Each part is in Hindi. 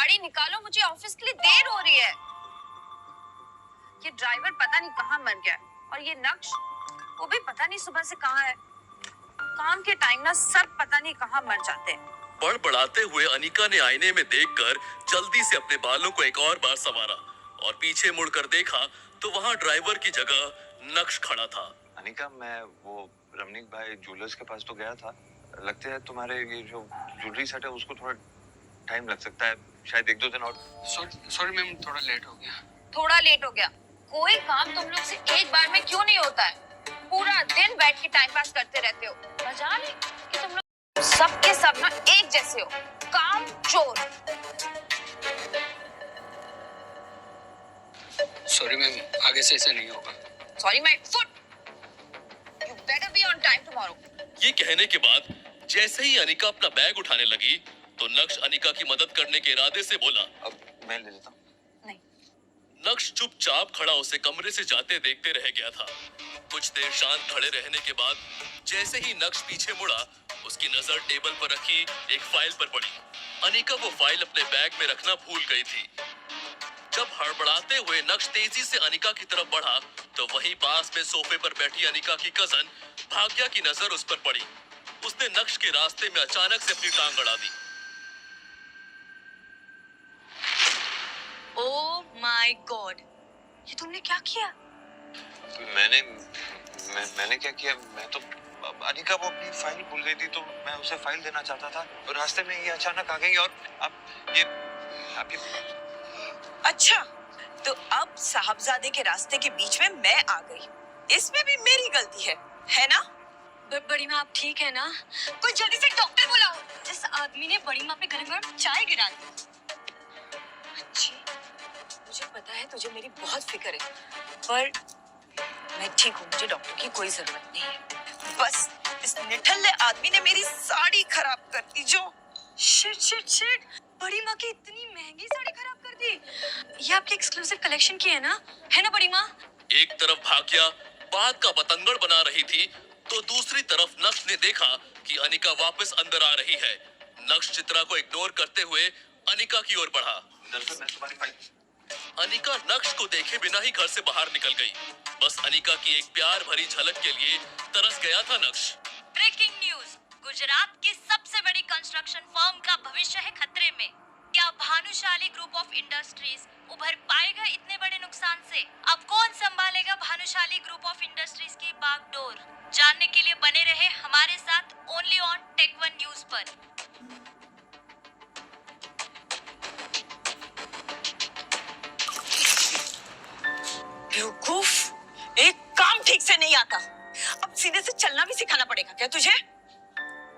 गाड़ी निकालो, मुझे ऑफिस के लिए देर हो रही है। ये ड्राइवर पता नहीं कहाँ मर गया है और ये नक्श वो भी पता नहीं सुबह से कहाँ है। काम के टाइम ना सब पता नहीं कहाँ मर जाते हैं। बड़बड़ाते हुए अनिका ने आईने में देखकर जल्दी से अपने बालों को एक और बार संवारा और पीछे मुड़कर देखा तो वहाँ ड्राइवर की जगह नक्श खड़ा था। अनिका, मैं वो रमनीक भाई ज्वेलर्स के पास तो गया था। लगता है तुम्हारे ये जो ज्वेलरी सेट है उसको थोड़ा टाइम लग सकता है, शायद 1-2 दिन और। सॉरी मैम, थोड़ा लेट हो गया। थोड़ा लेट हो गया? कोई काम तुम लोग से एक बार में क्यों नहीं होता है? पूरा दिन बैठ के टाइम पास करते रहते हो। मजा नहीं कि तुम लोग सब के सब ना एक जैसे हो, काम चोर। सॉरी मैम, आगे से ऐसा नहीं होगा। Sorry my foot. You better be on time tomorrow. ये कहने के बाद जैसे ही अनिका अपना बैग उठाने लगी तो नक्श अनिका की मदद करने के इरादे से बोला, अब मैं ले लेता हूँ। नहीं। नक्श चुपचाप खड़ा उसे कमरे से जाते देखते रह गया था। कुछ देर शांत खड़े रहने के बाद जैसे ही नक्श पीछे मुड़ा उसकी नजर टेबल पर रखी एक फाइल पर पड़ी। अनिका वो फाइल अपने बैग में रखना भूल गई थी। जब हड़बड़ाते हुए नक्श तेजी से अनिका की तरफ बढ़ा तो वहीं पास में सोफे पर बैठी अनिका की कजन भाग्या की नजर उस पर पड़ी। उसने नक्श के रास्ते में अचानक से अपनी टांग अड़ा दी। ओह माय गॉड, ये तुमने क्या किया? मैंने क्या किया? मैं तो अनिका वो अपनी फाइल भूल गई थी तो मैं उसे फाइल देना चाहता था और रास्ते में ये अचानक आ गई और अब ये अच्छा, तो अब साहबजादे के रास्ते के बीच में मैं आ गई, इसमें भी मेरी गलती है ना? बड़ी माँ आप ठीक है ना? कोई जल्दी से डॉक्टर बुलाओ। जिस आदमी ने बड़ी माँ पे गरम गरम चाय गिरा दी। अच्छी, मुझे पता है तुझे मेरी बहुत फिक्र है, पर मैं ठीक हूँ, मुझे डॉक्टर की कोई जरूरत नहीं है। बस इस निठल्ले आदमी ने मेरी साड़ी खराब कर दी जो। शिट, बड़ी माँ की इतनी महंगी साड़ी खराब कर दी। ये आपकी एक्सक्लूसिव कलेक्शन की है ना बड़ी माँ? एक तरफ भाग्या बात का बतंगड़ बना रही थी तो दूसरी तरफ नक्श ने देखा कि अनिका वापस अंदर आ रही है। नक्श चित्रा को इग्नोर करते हुए अनिका की ओर बढ़ा। दरअसल मैं तुम्हारी फाइल। अनिका नक्श को देखे बिना ही घर से बाहर निकल गई। बस अनिका की एक प्यार भरी झलक के लिए तरस गया था नक्श। ब्रेकिंग न्यूज, गुजरात की सबसे बड़ी कंस्ट्रक्शन फर्म का भविष्य है खतरे में। क्या भानुशाली ग्रुप ऑफ इंडस्ट्रीज उभर पाएगा इतने बड़े नुकसान से? अब कौन संभालेगा भानुशाली ग्रुप ऑफ इंडस्ट्रीज की बागडोर? जानने के लिए बने रहे हमारे साथ ओनली ऑन टेक1 न्यूज पर। बेवकूफ, एक काम ठीक से नहीं आता, अब सीधे से चलना भी सिखाना पड़ेगा क्या तुझे?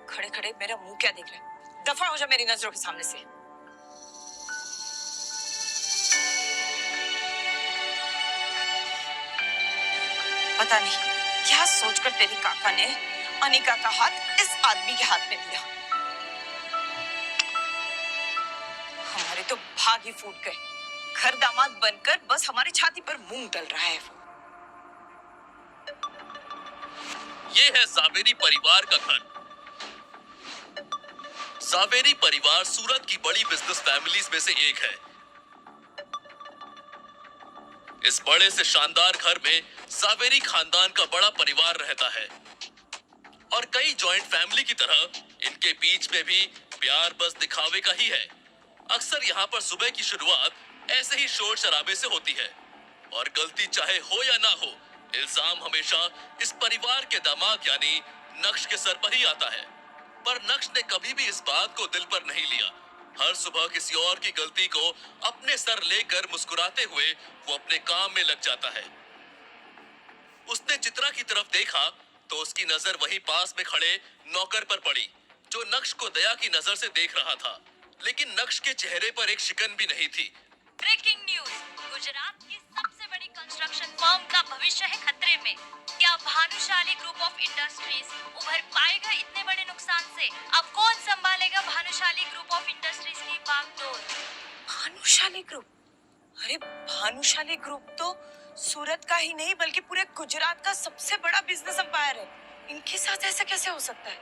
खड़े खड़े मेरा मुंह क्या देख रहा है? दफा हो जा मेरी नजरों के सामने से। पता नहीं क्या सोचकर तेरी काका ने अनिका का हाथ इस आदमी के हाथ में दिया। हमारे तो भाग ही फूट गए। घर दामाद बनकर बस हमारी छाती पर मूंग डल रहा है वो। ये है सावेरी परिवार का घर। सावेरी परिवार सूरत की बड़ी बिजनेस फैमिलीज में से एक है। इस बड़े से शानदार घर में सावेरी खानदान का बड़ा परिवार रहता है और कई जॉइंट फैमिली की तरह इनके बीच में भी प्यार बस दिखावे का ही है। अक्सर यहाँ पर सुबह की शुरुआत ऐसे ही शोर शराबे से होती है और गलती चाहे हो या ना हो, इल्जाम हमेशा इस परिवार के दामाद यानी नक्श के सर पर ही आता है। पर नक्श ने कभी भी इस बात को दिल पर नहीं लिया। हर सुबह किसी और की गलती को अपने सर लेकर मुस्कुराते हुए वो अपने काम में लग जाता है। उसने चित्रा की तरफ देखा तो उसकी नजर वहीं पास में खड़े नौकर पर पड़ी जो नक्श को दया की नजर से देख रहा था, लेकिन नक्श के चेहरे पर एक शिकन भी नहीं थी। ब्रेकिंग न्यूज, गुजरात की सबसे बड़ी कंस्ट्रक्शन फर्म का भविष्य है खतरे में। क्या भानुशाली ग्रुप ऑफ इंडस्ट्रीज उभर पाएगा इतने बड़े नुकसान से? अब कौन संभालेगा भानुशाली ग्रुप ऑफ इंडस्ट्रीज की बागडोर? भानुशाली ग्रुप? अरे भानुशाली ग्रुप तो सूरत का ही नहीं बल्कि पूरे गुजरात का सबसे बड़ा बिजनेस एम्पायर है। इनके साथ ऐसा कैसे हो सकता है?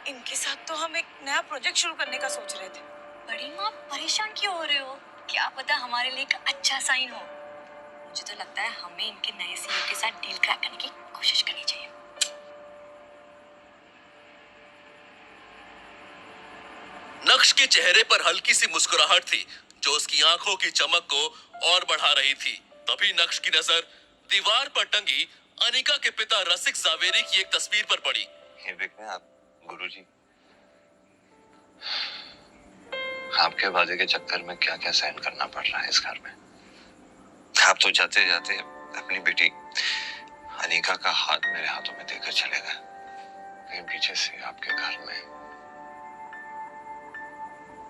इनके साथ तो हम एक नया प्रोजेक्ट शुरू करने का सोच रहे थे। बड़ी माँ परेशान क्यों हो रहे हो? क्या पता हमारे लिए एक अच्छा साइन हो। मुझे तो लगता है हमें इनके नए सीईओ के साथ डील क्रैक करने की कोशिश करनी चाहिए। नक्श के चेहरे पर हल्की सी मुस्कुराहट थी जो उसकी आंखों की चमक को और बढ़ा रही थी। तभी नक्श की नजर दीवार पर टंगी अनिका के पिता रसिक जावेरी की एक तस्वीर पर पड़ी। ये देख रहे हैं आप गुरुजी, आपके वादे के चक्कर में क्या क्या सहन करना पड़ रहा है इस घर में। आप तो जाते जाते अपनी बेटी अनिका का हाथ मेरे हाथों में देकर चले गए, लेकिन पीछे से आपके घर में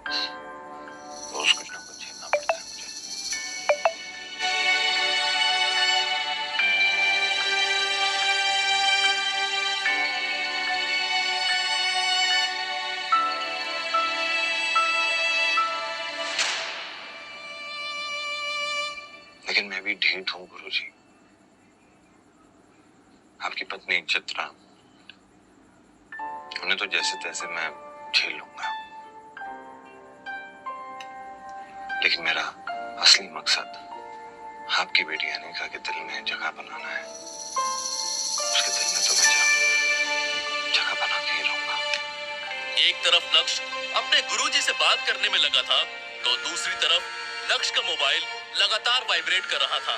रोज कुछ ना कुछ झेलना पड़ता है मुझे। लेकिन मैं भी ढीठ हूँ गुरुजी। आपकी पत्नी चित्रा, उन्हें तो जैसे तैसे मैं झेल लूंगा, लेकिन मेरा असली मकसद आपकी बेटी अनिका के दिल में जगह बनाना है। उसके दिल में तो मैं जगह बना के ही रहूंगा। एक तरफ नक्श अपने गुरुजी से बात करने में लगा था तो दूसरी तरफ नक्श का मोबाइल लगातार वाइब्रेट कर रहा था,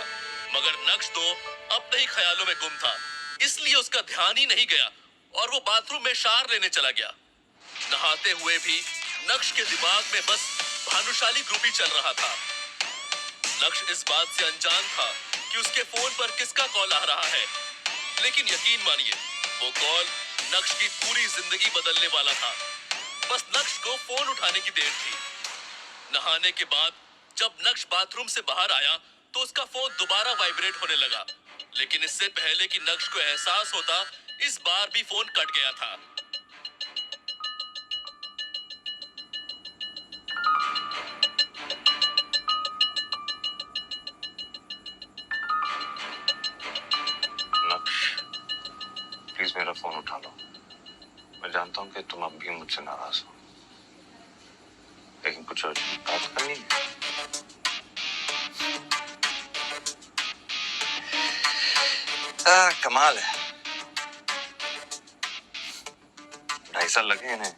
मगर नक्श तो अपने ही ख्यालों में गुम था, इसलिए उसका ध्यान ही नहीं गया और वो बाथरूम में शावर लेने चला गया। नहाते हुए भी नक्श के दिमाग में बस भानुशाली ग्रुप ही चल रहा था। नक्श इस बात से अनजान था कि उसके फोन पर किसका कॉल आ रहा है, लेकिन यकीन मानिए वो कॉल नक्श की पूरी जिंदगी बदलने वाला था। बस नक्श को फोन उठाने की देर थी। नहाने के बाद जब नक्श बाथरूम से बाहर आया तो उसका फोन दोबारा वाइब्रेट होने लगा, लेकिन इससे पहले कि नक्श को एहसास होता इस बार भी फोन कट गया था। नक्श, प्लीज मेरा फोन उठा लो। मैं जानता हूँ कि तुम अब भी मुझसे नाराज हो, लेकिन कुछ बात करनी है। कमाल है, 2.5 साल लगे इन्हें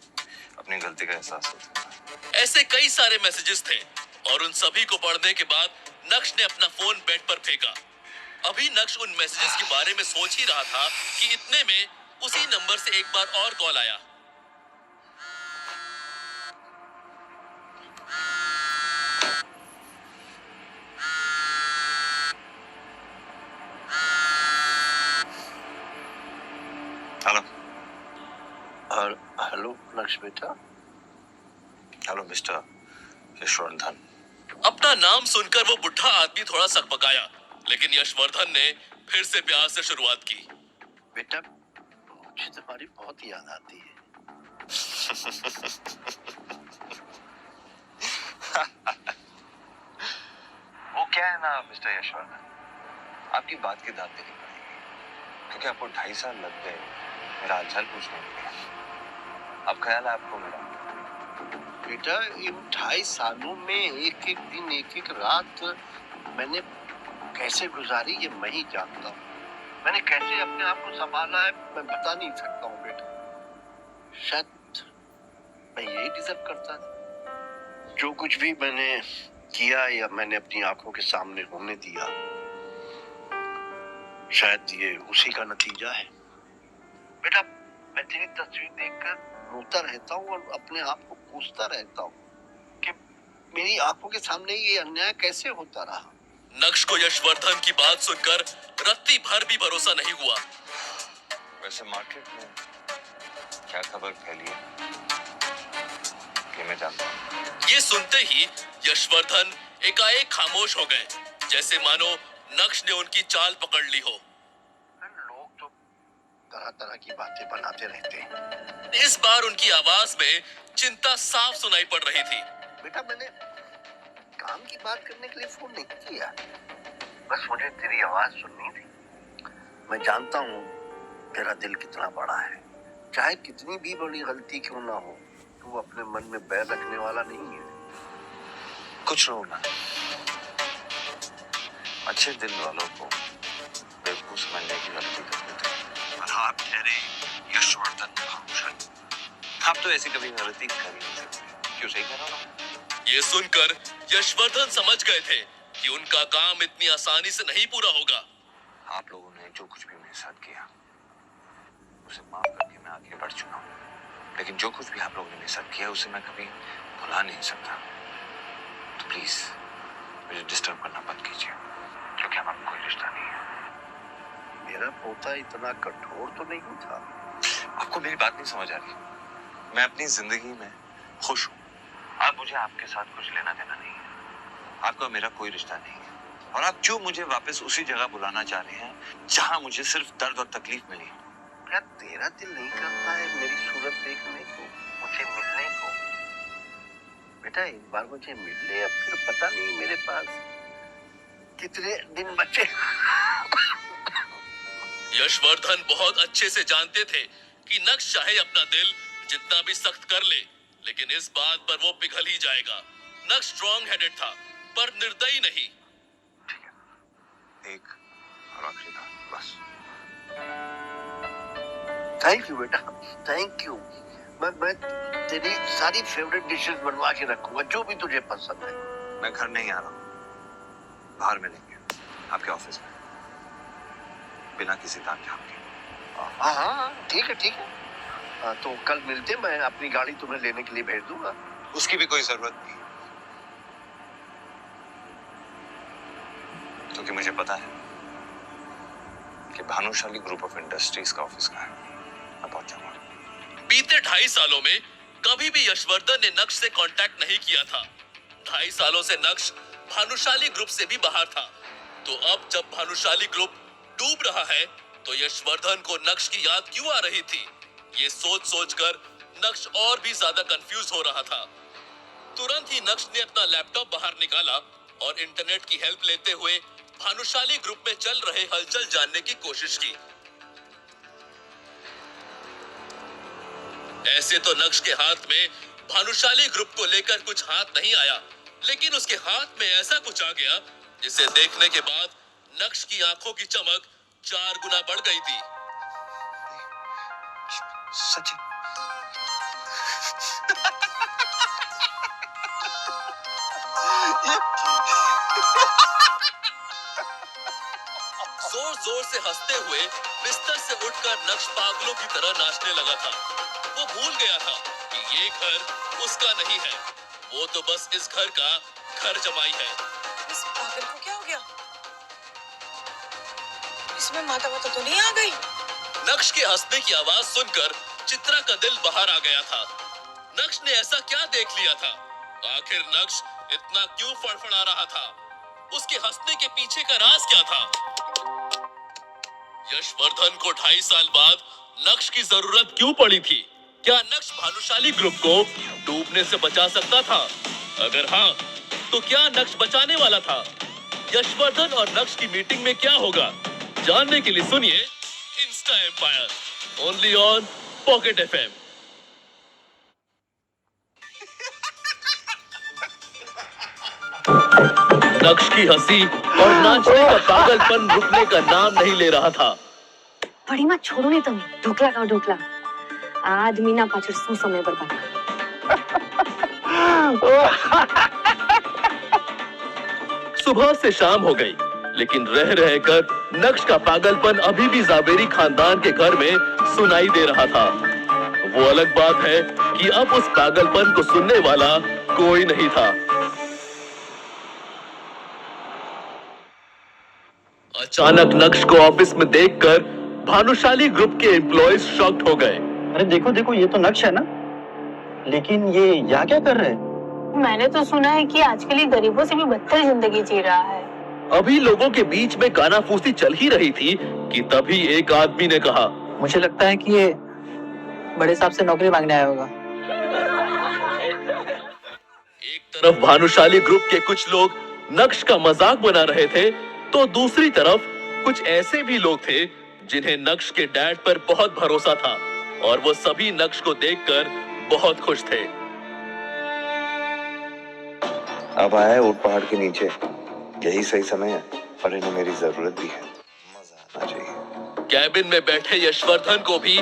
अपनी गलती का एहसास होता है। ऐसे कई सारे मैसेजेस थे और उन सभी को पढ़ने के बाद नक्श ने अपना फोन बेड पर फेंका। अभी नक्श उन मैसेजेस के बारे में सोच ही रहा था कि इतने में उसी नंबर से एक बार और कॉल आया। हेलो। और हेलो नक्श बेटा। Hello mister Yashvardhan. अपना नाम सुनकर वो बुढ़ा आदमी थोड़ा सकपकाया, लेकिन यशवर्धन ने फिर से प्यार से शुरुआत की। बेटा मुझे तुम्हारी बहुत याद आती है। वो क्या है ना मिस्टर यशवर्धन, आपकी बात की दाद देनी पड़ेगी, क्योंकि आपको 2.5 साल लग गए मेरा हालचाल पूछने के लिए। अब ख्याल है आपको मेरा? बेटा इन 2.5 सालों में एक एक दिन एक एक रात मैंने कैसे गुजारी ये मैं ही जानता हूँ। मैंने कैसे अपने आप को संभाला है मैं बता नहीं सकता हूँ बेटा। शायद मैं यही डिजर्व करता था। जो कुछ भी मैंने किया या मैंने अपनी आंखों के सामने होने दिया, शायद ये उसी का नतीजा है। बेटा मैं तेरी तस्वीर देखकर रोता रहता हूँ और अपने आप को कोसता रहता हूँ कि मेरी आंखों के सामने ये अन्याय कैसे होता रहा। नक्श को यशवर्धन की बात सुनकर रत्ती भर भी भरोसा नहीं हुआ। वैसे मार्केट में क्या खबर फैली है कि मैं जानता हूँ। ये सुनते ही यशवर्धन एकाएक खामोश हो गए, जैसे मानो नक्श ने उनकी चाल पकड़ ली हो। लोग तो तरह तरह की बातें बनाते रहते हैं। इस बार उनकी आवाज में चिंता साफ सुनाई पड़ रही थी। बेटा मैंने काम की बात करने के लिए फोन नहीं किया, बस मुझे तेरी आवाज सुननी थी। मैं जानता हूँ तेरा दिल कितना बड़ा है, चाहे कितनी भी बड़ी गलती क्यों ना हो, तू अपने मन में बैर रखने वाला नहीं है। कुछ लोग ना अच्छे दिल वालों को बेवकूफ समझने की गलती कर देते हैं। और आप ठहरे यशवर्धन भानुशाली, आप तो ऐसी कभी गलती कर ही नहीं सकते। क्यों, सही कह रहा हूं? ये सुनकर यशवर्धन समझ गए थे कि उनका काम इतनी आसानी से नहीं पूरा होगा। आप लोगों ने जो कुछ भी मेरे साथ किया उसे माफ करके मैं आगे बढ़ चुका हूँ, लेकिन जो कुछ भी आप लोगों ने मेरे साथ किया उसे मैं कभी भुला नहीं सकता। तो प्लीज मुझे डिस्टर्ब करना बंद कीजिए, क्योंकि हमारा कोई रिश्ता नहीं है। मेरा पोता इतना कठोर तो नहीं था। आपको मेरी बात नहीं समझ आ रही। मैं अपनी जिंदगी में खुश हूँ। अब मुझे आपके साथ कुछ लेना देना नहीं है। आपका मेरा कोई रिश्ता नहीं है, और आप जो मुझे वापस उसी जगह बुलाना चाह रहे हैं जहां मुझे सिर्फ दर्द और तकलीफ मिली। क्या तेरा दिल नहीं करता है मेरी सूरत देखने को, मुझे मिलने को? बेटा एक बार मुझे मिल ले, अब फिर पता नहीं मेरे पास कितने दिन बचे। यशवर्धन बहुत अच्छे से जानते थे कि नक्श चाहे अपना दिल जितना भी सख्त कर ले, लेकिन इस बात पर वो पिघल ही जाएगा। नक्श स्ट्रॉन्ग हेडेड था, पर निर्दयी नहीं। एक और आखिरी बात बस। थैंक यू बेटा, थैंक यू। मैं तेरी सारी फेवरेट डिशेस बनवा के रखूंगा, जो भी तुझे पसंद है। मैं घर नहीं आ रहा हूँ, बाहर मिलेंगे आपके ऑफिस में, बिना किसी ताम झाम के। हाँ हाँ ठीक है ठीक है। तो कल मिलते, मैं अपनी गाड़ी तुम्हें लेने के लिए भेज दूंगा। उसकी भी कोई जरूरत नहीं, क्योंकि मुझे पता है कि भानुशाली ग्रुप ऑफ इंडस्ट्रीज का ऑफिस कहाँ है। मैं पहुंच जाऊंगा। बीते 2.5 सालों में कभी भी यशवर्धन ने नक्श से कांटेक्ट नहीं किया था। 2.5 सालों से नक्श भानुशाली ग्रुप से भी बाहर था। तो अब जब भानुशाली ग्रुप डूब रहा है, तो यशवर्धन को नक्श की याद क्यों आ रही थी? ये सोच सोचकर नक्श और भी ज्यादा कंफ्यूज हो रहा था। तुरंत ही नक्श ने अपना लैपटॉप बाहर निकाला और इंटरनेट की हेल्प लेते हुए भानुशाली ग्रुप में चल रहे हलचल जानने की कोशिश की। ऐसे तो नक्श के हाथ में भानुशाली ग्रुप को लेकर कुछ हाथ नहीं आया, लेकिन उसके हाथ में ऐसा कुछ आ गया जिसे देखने के बाद नक्श की आंखों की चमक 4 गुना बढ़ गई थी। सच जोर जोर से हंसते हुए बिस्तर से उठकर नक्श पागलों की तरह नाचने लगा था। वो भूल गया था कि ये घर उसका नहीं है, वो तो बस इस घर का घर जमाई है। इस पागल को क्या हो गया? इसमें माता वाता तो नहीं आ गई? नक्श के हंसने की आवाज सुनकर चित्रा का दिल बाहर आ गया था। नक्श ने ऐसा क्या देख लिया था? आखिर नक्श इतना क्यों फड़फड़ा रहा था? उसके हंसने के पीछे का राज क्या था? यशवर्धन को 2.5 साल बाद नक्श की जरूरत क्यों पड़ी थी? क्या नक्श भानुशाली ग्रुप को डूबने से बचा सकता था? अगर हाँ, तो क्या नक्श बचाने वाला था? यशवर्धन और नक्श की मीटिंग में क्या होगा? जानने के लिए सुनिए Insta Empire, only on Pocket FM। Naksh की हंसी और नाचने का पागलपन रुकने का नाम नहीं ले रहा था। વળી માં છોડો ને તમે ઢોકલા ખાઓ ઢોકલા આ આદમીના પાછળ શું સમય બરબાદ सुबह से शाम हो गई, लेकिन रह रहकर नक्श का पागलपन अभी भी जावेरी खानदान के घर में सुनाई दे रहा था। वो अलग बात है कि अब उस पागलपन को सुनने वाला कोई नहीं था। अचानक नक्श को ऑफिस में देखकर भानुशाली ग्रुप के एम्प्लॉयज शॉक्ड हो गए। अरे देखो देखो, ये तो नक्श है ना, लेकिन ये यहाँ क्या कर रहे हैं? मैंने तो सुना है कि आजकल ये गरीबों से भी बदतर जिंदगी जी रहा है। अभी लोगों के बीच में कानाफूसी चल ही रही थी कि तभी एक आदमी ने कहा, मुझे लगता है कि ये बड़े साहब से नौकरी मांगने आया होगा। एक तरफ भानुशाली ग्रुप के कुछ लोग नक्श का मजाक बना रहे थे, तो दूसरी तरफ कुछ ऐसे भी लोग थे जिन्हें नक्श के डैड पर बहुत भरोसा था, और वो सभी नक्श को देखकर बहुत खुश थे। अब आया है ऊट पहाड़ के नीचे, यही सही समय है और इन्हें मेरी जरूरत भी है। मजा आना चाहिए। कैबिन में बैठे यशवर्धन को भी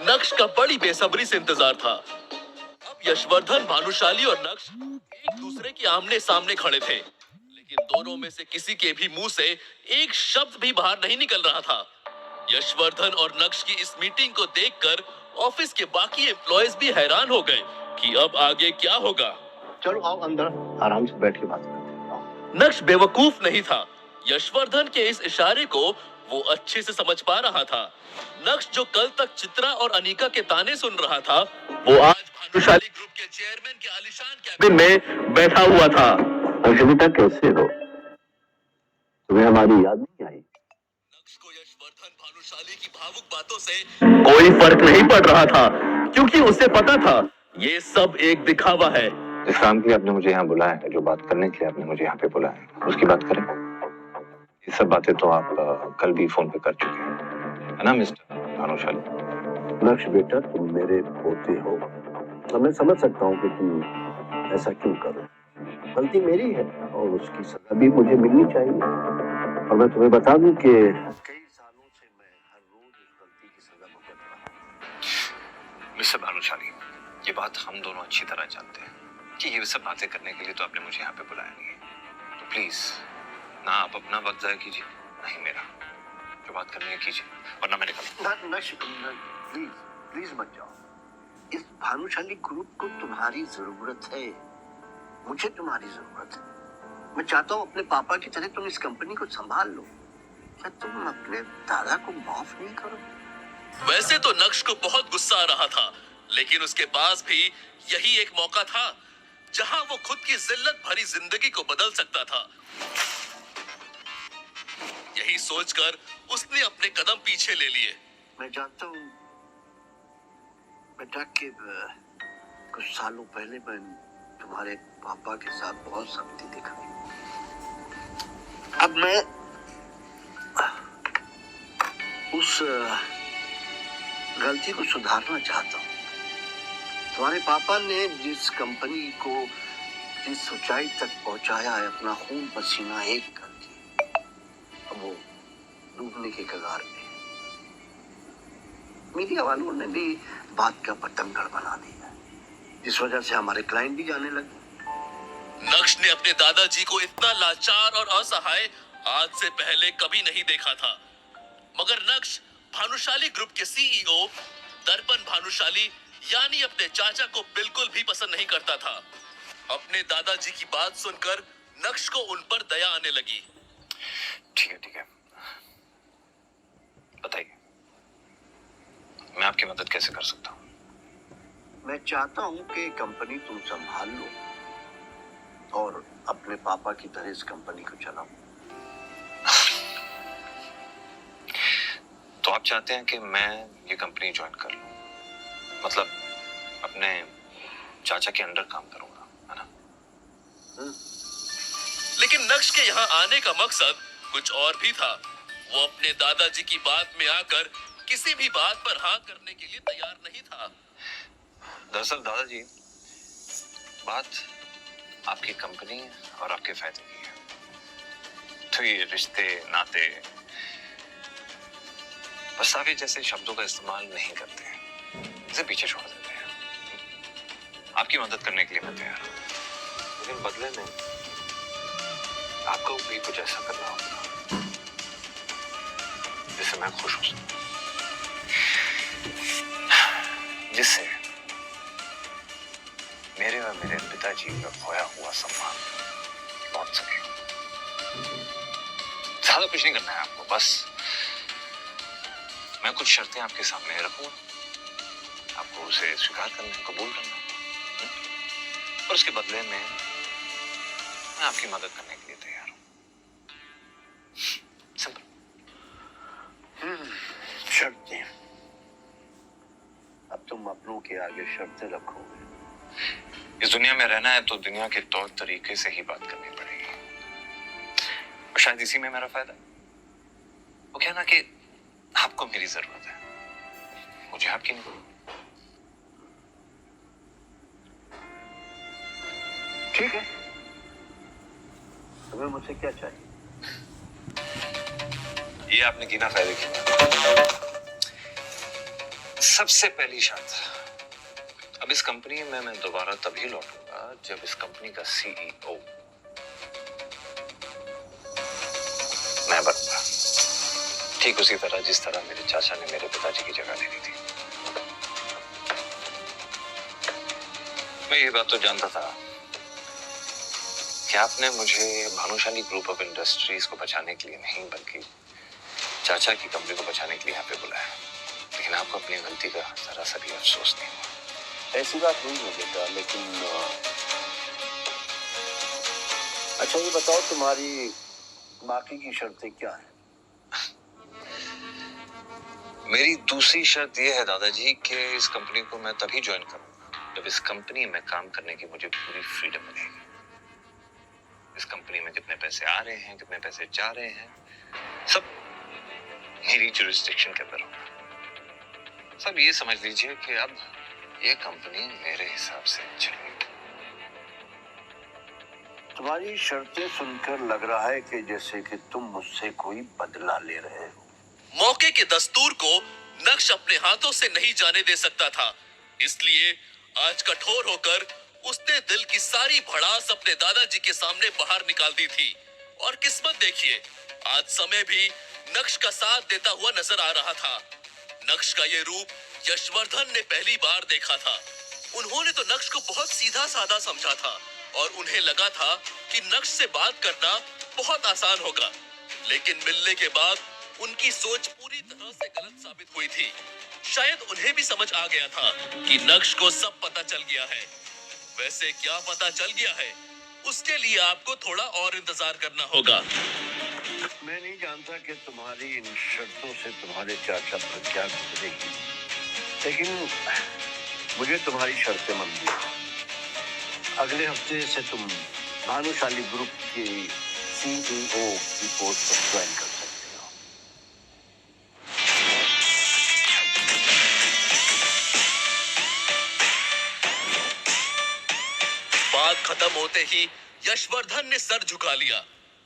नक्श का बड़ी बेसब्री से इंतजार था। अब यशवर्धन, भानुशाली और नक्श एक दूसरे के आमने सामने खड़े थे, लेकिन दोनों में से किसी के भी मुंह से एक शब्द भी बाहर नहीं निकल रहा था। यशवर्धन और नक्श की इस मीटिंग को देखकर ऑफिस के बाकी एम्प्लॉयज भी हैरान हो गए कि अब आगे क्या होगा। चलो आओ अंदर, आराम से बैठ के बात करते हैं। आओ। नक्श बेवकूफ नहीं था। यशवर्धन के इस इशारे को वो अच्छे से समझ पा रहा था। नक्श जो कल तक चित्रा और अनीका के ताने सुन रहा था, वो आज भानुशाली ग्रुप के चेयरमैन के आलीशान कैबिन में बैठा हुआ था। अंशुमिता कैसे हो? तुम्हें हमारी याद नहीं आई? नक्श को यशवर्धन, भानुशाली की भावुक बातों से कोई फर्क नहीं पड़ रहा था, क्योंकि उसे पता था ये सब एक दिखावा है। जिस काम के लिए आपने मुझे यहाँ बुलाया है, जो बात करने के लिए आपने मुझे यहाँ पे बुलाया है, उसकी बात करें। ये सब बातें तो आप कल भी फोन पे कर चुके हैं, है ना मिस्टर भानुशाली? नक्श बेटा, तुम मेरे पोते हो और मैं समझ सकता हूँ कि तुम ऐसा क्यों करो। गलती मेरी है और उसकी सजा भी मुझे मिलनी चाहिए। और मैं तुम्हें बता दूं कि कई सालों से मैं हर रोज उस गलती की सजा भुगत रहा हूं। मिस्टर भानुशाली, ये बात हम दोनों अच्छी तरह जानते हैं कि ये सब बातें करने के लिए तो आपने मुझे यहाँ पे बुलाया नहीं है। तो प्लीज ना आप अपना वक्त जाया कीजिए, ना ही मेरा। जो बात करनी है कीजिए, वरना मैं निकलूं। नक्श, प्लीज प्लीज मत जाओ। इस भानुशाली ग्रुप को तुम्हारी जरूरत है, मुझे तुम्हारी जरूरत है। मैं चाहता हूँ अपने पापा की तरह तुम इस कंपनी को संभाल लो। क्या तुम अपने दादा को माफ नहीं करो? वैसे तो नक्श को बहुत गुस्सा आ रहा था, लेकिन उसके पास भी यही एक मौका था जहां वो खुद की जिल्लत भरी जिंदगी को बदल सकता था। यही सोचकर उसने अपने कदम पीछे ले लिए। मैं जानता हूँ बेटा कि कुछ सालों पहले मैं तुम्हारे पापा के साथ बहुत सख्ती दिखाई। अब मैं उस गलती को सुधारना चाहता हूँ। तुम्हारे पापा ने जिस कंपनी को जिस ऊंचाई तक पहुंचाया है, अपना खून पसीना एक करके, अब वो डूबने के कगार में। मीडिया वालों ने भी बात का पतंगड़ बना दिया, जिस वजह से हमारे क्लाइंट भी जाने लगे। नक्श ने अपने दादाजी को इतना लाचार और असहाय आज से पहले कभी नहीं देखा था। मगर नक्श भानुशाली ग्रुप के सीईओ दर्पण भानुशाली यानी अपने चाचा को बिल्कुल भी पसंद नहीं करता था। अपने दादाजी की बात सुनकर नक्श को उन पर दया आने लगी। ठीक है, बताइए मैं आपकी मदद कैसे कर सकता हूँ? मैं चाहता हूँ कि कंपनी तुम संभाल लो और अपने पापा की तरह इस कंपनी को चलाओ। तो आप चाहते हैं कि मैं ये कंपनी ज्वाइन कर लूं, मतलब अपने चाचा के अंडर काम करूंगा, है ना? लेकिन नक्श के यहाँ आने का मकसद कुछ और भी था। वो अपने दादाजी की बात में आकर किसी भी बात पर हाँ करने के लिए तैयार नहीं था। दरअसल दादाजी, बात आपकी कंपनी और आपके फायदे की है। तो ये रिश्ते नाते पछतावे जैसे शब्दों का इस्तेमाल नहीं करते हैं, इसे पीछे छोड़ देते हैं। आपकी मदद करने के लिए मैं तैयार हूं, लेकिन बदले में आपको भी कुछ ऐसा करना होगा जिससे मैं खुश हो सकूं, जिससे मेरे और मेरे पिताजी का खोया हुआ सम्मान लौट सके। ज्यादा कुछ नहीं करना है आपको, बस मैं कुछ शर्तें आपके सामने रखूंगा, आपको उसे स्वीकार करना है, कबूल करना है, और उसके बदले में मैं आपकी मदद करने के लिए तैयार हूं। सिंपल। शर्तें? अब तुम अपनों के आगे शर्तें रखोगे? इस दुनिया में रहना है तो दुनिया के तौर तरीके से ही बात करनी पड़ेगी, और शायद इसी में मेरा फायदा है। वो कहना कि आपको मेरी जरूरत है, मुझे आपकी नहीं। ठीक है, तुम्हें मुझसे क्या चाहिए? ये आपने की ना फायदे की बात। सबसे पहली शर्त, अब इस कंपनी में मैं दोबारा तभी लौटूंगा जब इस कंपनी का सीईओ मैं बनूंगा, ठीक उसी तरह जिस तरह मेरे चाचा ने मेरे पिताजी की जगह ले ली थी। मैं ये बात तो जानता था कि आपने मुझे भानुशाली ग्रुप ऑफ इंडस्ट्रीज को बचाने के लिए नहीं बल्कि चाचा की कंपनी को बचाने के लिए यहाँ पे बुलाया, लेकिन आपको अपनी गलती का जरा सा भी अफसोस नहीं हुआ। ऐसी बात नहीं है बेटा, लेकिन अच्छा ये बताओ तुम्हारी बाकी की शर्तें क्या है? मेरी दूसरी शर्त यह है दादाजी कि इस कंपनी को मैं तभी ज्वाइन करूंगा जब इस कंपनी में काम करने की मुझे पूरी फ्रीडम मिलेगी। इस कंपनी में कितने पैसे आ रहे हैं, कितने पैसे जा रहे हैं, सब मेरी जुरिस्डिक्शन के अंदर होगा। सब ये समझ लीजिए कि अब ये कंपनी मेरे हिसाब से चलेगी। तुम्हारी शर्तें सुनकर लग रहा है कि जैसे कि तुम मुझसे कोई बदला ले रहे हो। मौके के दस्तूर को नक्श अपने हाथों से नहीं जाने दे सकता था, इसलिए आज कठोर होकर उसने दिल की सारी भड़ास अपने दादाजी के सामने बाहर निकाल दी थी। और किस्मत देखिए, आज समय भी नक्श का साथ देता हुआ नजर आ रहा था। नक्श का ये रूप यशवर्धन ने पहली बार देखा था। उन्होंने तो नक्श को बहुत सीधा साधा समझा था और उन्हें लगा था कि नक्श से बात करना बहुत आसान होगा, लेकिन मिलने के बाद उनकी सोच पूरी तरह से गलत साबित हुई थी। शायद उन्हें भी समझ आ गया था कि नक्श को सब पता चल गया है। वैसे क्या पता चल गया है, उसके लिए आपको थोड़ा और इंतजार करना होगा। मैं नहीं जानता कि तुम्हारी इन शर्तों से तुम्हारे चाचा पर क्या गुजरेगी, लेकिन मुझे तुम्हारी शर्तें मंजूर हैं। अगले हफ्ते से तुम भानुशाली ग्रुप के सीईओ की पोस्ट पर ज्वाइन कर सकते हो। बात खत्म होते ही यशवर्धन ने सर झुका लिया,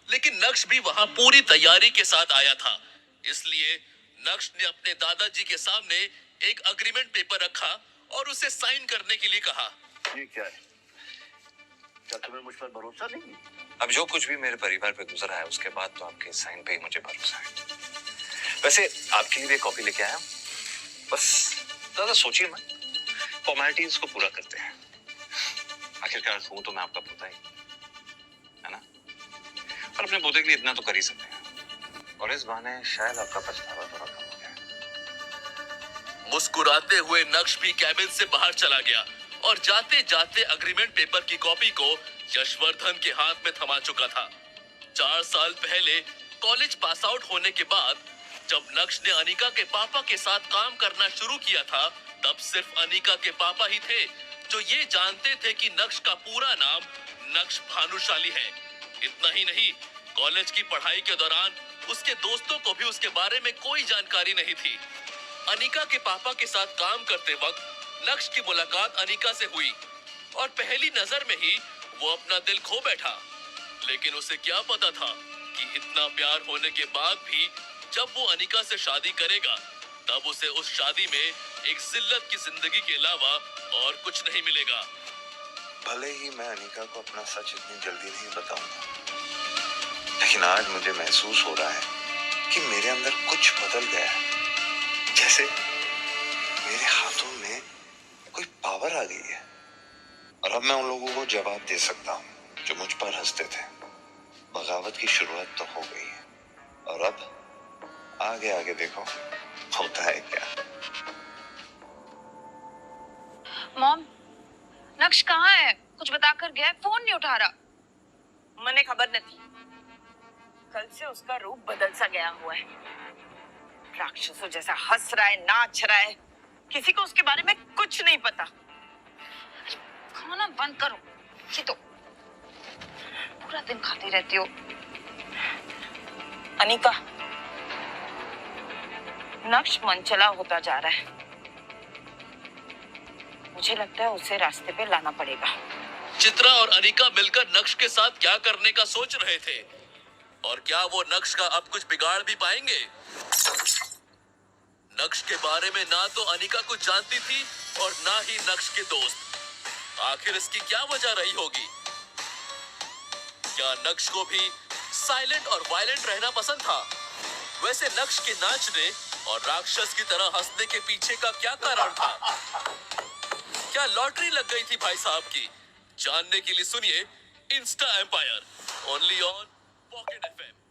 लेकिन नक्श भी वहां पूरी तैयारी के साथ आया था। इसलिए नक्श ने अपने दादाजी के सामने एक अग्रीमेंट पेपर रखा और उसे साइन करने के लिए कहा। ये क्या है? क्या तुम्हें मुझ पर भरोसा नहीं है? अब जो कुछ भी मेरे परिवार पे गुजरा है उसके बाद तो आपके साइन पे ही मुझे भरोसा है। वैसे आपके लिए भी कॉपी लेके आया हूं, बस ज्यादा सोचिए मत, फॉर्मेलिटीज को पूरा करते हैं। आखिरकार हूं तो मैं आपका पोता ही, है ना? और अपने पोते के लिए इतना तो कर ही सकते हैं, और इस बहाने शायद आपका पछतावा थोड़ा कम हो जाए। मुस्कुराते हुए नक्श भी कैबिन से बाहर चला गया और जाते जाते अग्रीमेंट पेपर की कॉपी को यशवर्धन के हाथ में थमा चुका था। 4 साल पहले कॉलेज पास आउट होने के बाद जब नक्श ने अनिका के पापा के साथ काम करना शुरू किया था, तब सिर्फ अनिका के पापा ही थे जो ये जानते थे कि नक्श का पूरा नाम नक्श भानुशाली है। इतना ही नहीं, कॉलेज की पढ़ाई के दौरान उसके दोस्तों को भी उसके बारे में कोई जानकारी नहीं थी। अनिका के पापा के साथ काम करते वक्त नक्श की मुलाकात अनिका से हुई और पहली नजर में ही वो अपना दिल खो बैठा। लेकिन उसे क्या पता था कि इतना प्यार होने के बाद भी जब वो अनिका से शादी करेगा, तब उसे उस शादी में एक जिल्लत की जिंदगी के अलावा और कुछ नहीं मिलेगा। भले ही मैं अनिका को अपना सच इतनी जल्दी नहीं बताऊंगा, लेकिन आज मुझे महसूस हो रहा है कि मेरे अंदर कुछ बदल गया है, जैसे मेरे हाथों में कोई पावर आ गई है और अब मैं उन लोगों को जवाब दे सकता हूँ जो मुझ पर हंसते थे। बगावत की शुरुआत तो हो गई है और अब आगे आगे देखो होता है क्या। मॉम, नक्श कहाँ है? कुछ बताकर गया है? फोन नहीं उठा रहा। मने खबर नहीं, कल से उसका रूप बदल सा गया हुआ है। राक्षसों जैसा हंस रहा है, नाच रहा है, किसी को उसके बारे में कुछ नहीं पता। खाना बंद करो, ये तो पूरा दिन खाती रहती हो। अनिका, नक्श मनचला होता जा रहा है। मुझे लगता है उसे रास्ते पे लाना पड़ेगा। चित्रा और अनिका मिलकर नक्श के साथ क्या करने का सोच रहे थे और क्या वो नक्श का अब कुछ बिगाड़ भी पाएंगे? नक्श के बारे में ना तो अनिका कुछ जानती थी और ना ही नक्श के दोस्त। आखिर इसकी क्या वजह रही होगी? क्या नक्श को भी साइलेंट और वायलेंट रहना पसंद था? वैसे नक्श के नाचने और राक्षस की तरह हंसने के पीछे का क्या कारण था? क्या लॉटरी लग गई थी भाई साहब की? जानने के लिए सुनिए Insta Empire only on Pocket FM.